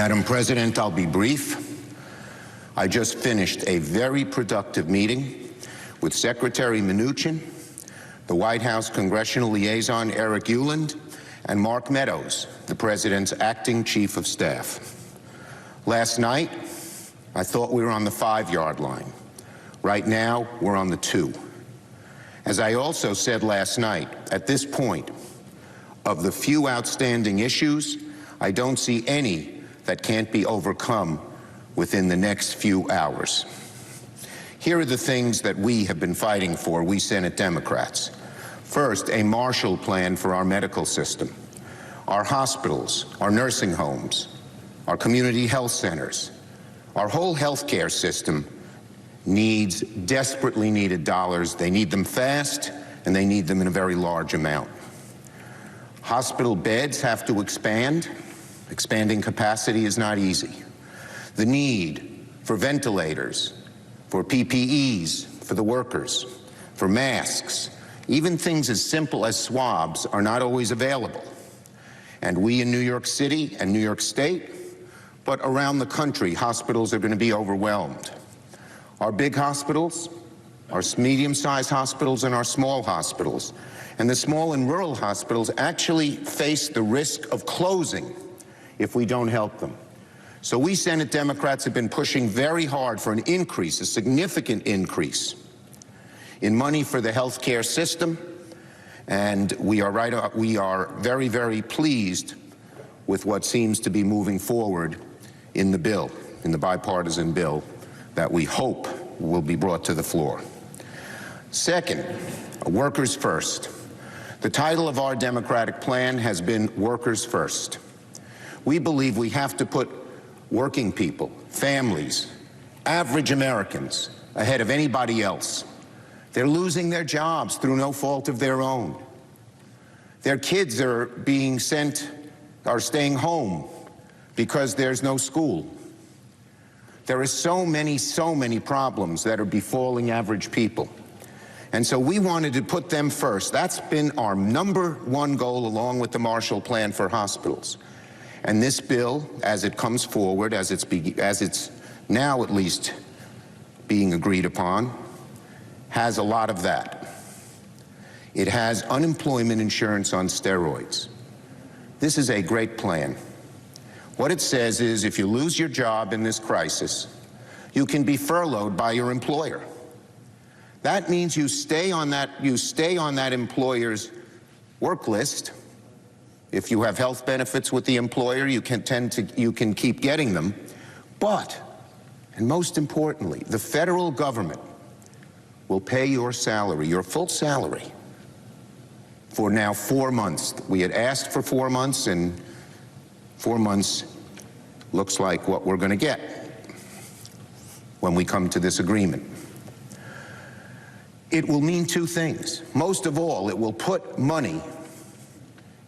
Madam President, I'll be brief. I just finished a very productive meeting with Secretary Mnuchin, the White House Congressional Liaison Eric Ueland, and Mark Meadows, the President's acting Chief of Staff. Last night, I thought we were on the 5-yard line. Right now, we're on the 2. As I also said last night, at this point, of the few outstanding issues, I don't see any that can't be overcome within the next few hours. Here are the things that we have been fighting for, we Senate Democrats. First, a Marshall Plan for our medical system, our hospitals, our nursing homes, our community health centers. Our whole healthcare system needs desperately needed dollars. They need them fast, and they need them in a very large amount. Hospital beds have to expand. Expanding capacity is not easy. The need for ventilators, for PPEs, for the workers, for masks, even things as simple as swabs are not always available. And we in New York City and New York State, but around the country, hospitals are going to be overwhelmed. Our big hospitals, our medium-sized hospitals, and our small hospitals, and the small and rural hospitals actually face the risk of closing if we don't help them. So we Senate Democrats have been pushing very hard for an increase, a significant increase in money for the health care system, and we are very, very pleased with what seems to be moving forward in the bill, in the bipartisan bill that we hope will be brought to the floor. Second, workers first. The title of our Democratic plan has been Workers First. We believe we have to put working people, families, average Americans ahead of anybody else. They're losing their jobs through no fault of their own. Their kids are staying home because there's no school. There are so many problems that are befalling average people. And so we wanted to put them first. That's been our #1 goal, along with the Marshall Plan for hospitals. And this bill, as it comes forward, as it's now at least being agreed upon, has a lot of that. It has unemployment insurance on steroids. This is a great plan. What it says is if you lose your job in this crisis, you can be furloughed by your employer. That means you stay on that employer's work list. If you have health benefits with the employer, you can keep getting them. But, and most importantly, the federal government will pay your salary, your full salary, for now 4 months. We had asked for 4 months, and 4 months looks like what we're going to get when we come to this agreement. It will mean 2 things. Most of all, it will put money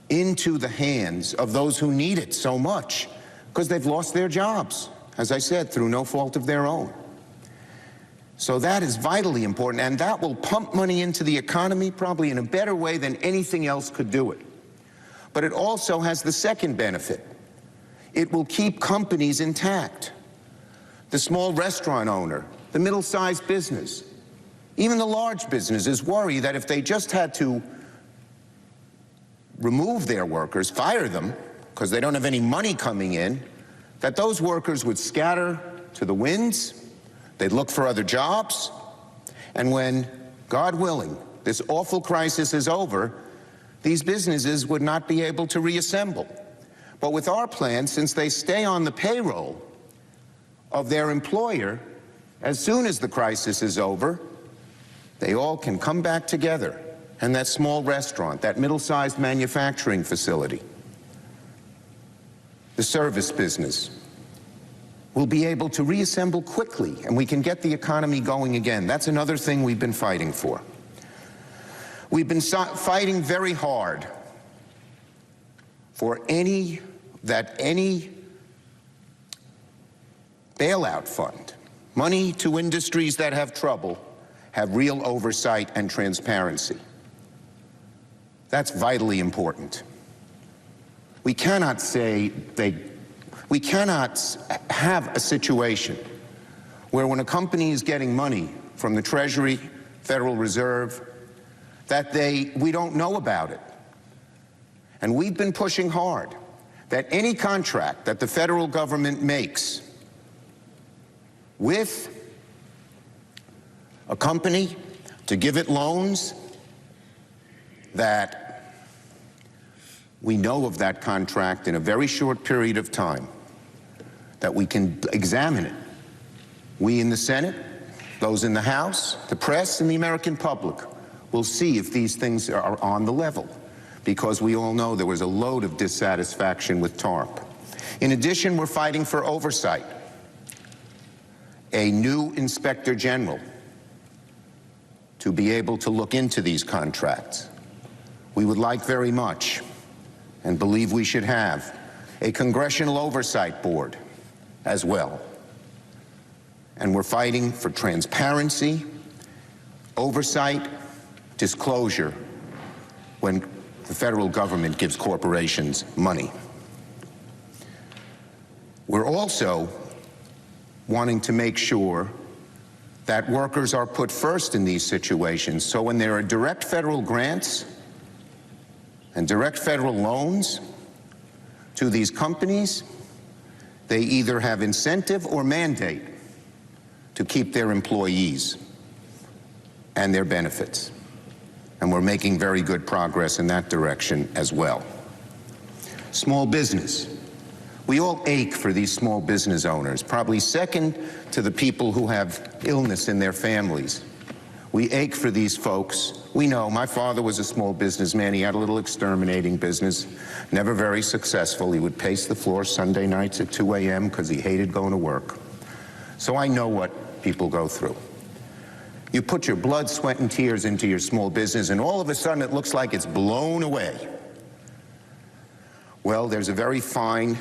into the hands of those who need it so much because they've lost their jobs, as I said, through no fault of their own. So that is vitally important, and that will pump money into the economy probably in a better way than anything else could do it. But it also has the second benefit. It will keep companies intact. The small restaurant owner, the middle-sized business, even the large businesses worry that if they just had to remove their workers, fire them, because they don't have any money coming in, that those workers would scatter to the winds, they'd look for other jobs, and when, God willing, this awful crisis is over, these businesses would not be able to reassemble. But with our plan, since they stay on the payroll of their employer, as soon as the crisis is over, they all can come back together. And that small restaurant, that middle-sized manufacturing facility, the service business, will be able to reassemble quickly, and we can get the economy going again. That's another thing we've been fighting for. We've been fighting very hard for any bailout fund, money to industries that have trouble, have real oversight and transparency. That's vitally important. We cannot say We cannot have a situation where when a company is getting money from the Treasury, Federal Reserve, that we don't know about it. And we've been pushing hard that any contract that the federal government makes with a company to give it loans, that we know of that contract in a very short period of time, that we can examine it. We in the Senate, those in the House, the press, and the American public will see if these things are on the level, because we all know there was a load of dissatisfaction with TARP. In addition, we're fighting for oversight. A new Inspector General to be able to look into these contracts. We would like very much, and believe we should have, a Congressional Oversight Board as well. And we're fighting for transparency, oversight, disclosure when the federal government gives corporations money. We're also wanting to make sure that workers are put first in these situations. So when there are direct federal grants and direct federal loans to these companies, they either have incentive or mandate to keep their employees and their benefits. And we're making very good progress in that direction as well. Small business. We all ache for these small business owners, probably second to the people who have illness in their families. We ache for these folks. We know, my father was a small businessman. He had a little exterminating business, never very successful. He would pace the floor Sunday nights at 2 a.m. because he hated going to work. So I know what people go through. You put your blood, sweat, and tears into your small business, and all of a sudden it looks like it's blown away. Well, there's a very fine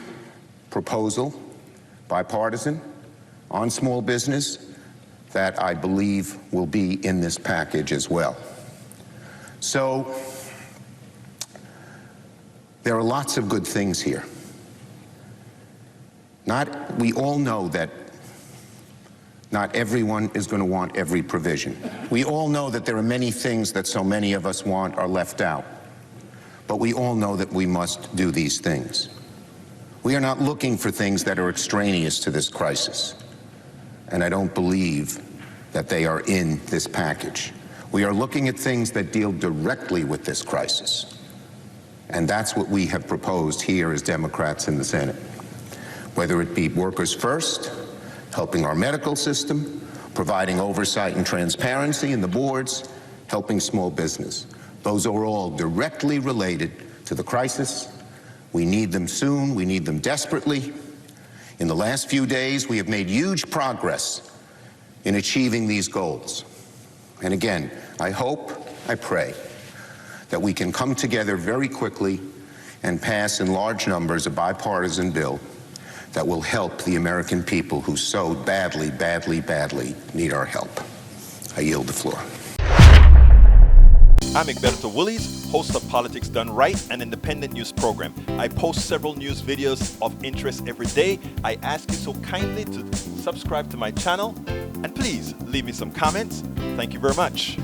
proposal, bipartisan, on small business that I believe will be in this package as well. So there are lots of good things here. We all know that not everyone is going to want every provision. We all know that there are many things that so many of us want are left out. But we all know that we must do these things. We are not looking for things that are extraneous to this crisis. And I don't believe that they are in this package. We are looking at things that deal directly with this crisis. And that's what we have proposed here as Democrats in the Senate. Whether it be workers first, helping our medical system, providing oversight and transparency in the boards, helping small business. Those are all directly related to the crisis. We need them soon. We need them desperately. In the last few days, we have made huge progress in achieving these goals. And again, I hope, I pray, that we can come together very quickly and pass in large numbers a bipartisan bill that will help the American people who so badly, badly, badly need our help. I yield the floor. I'm Egberto Willies, host of Politics Done Right, an independent news program. I post several news videos of interest every day. I ask you so kindly to subscribe to my channel, and please leave me some comments. Thank you very much.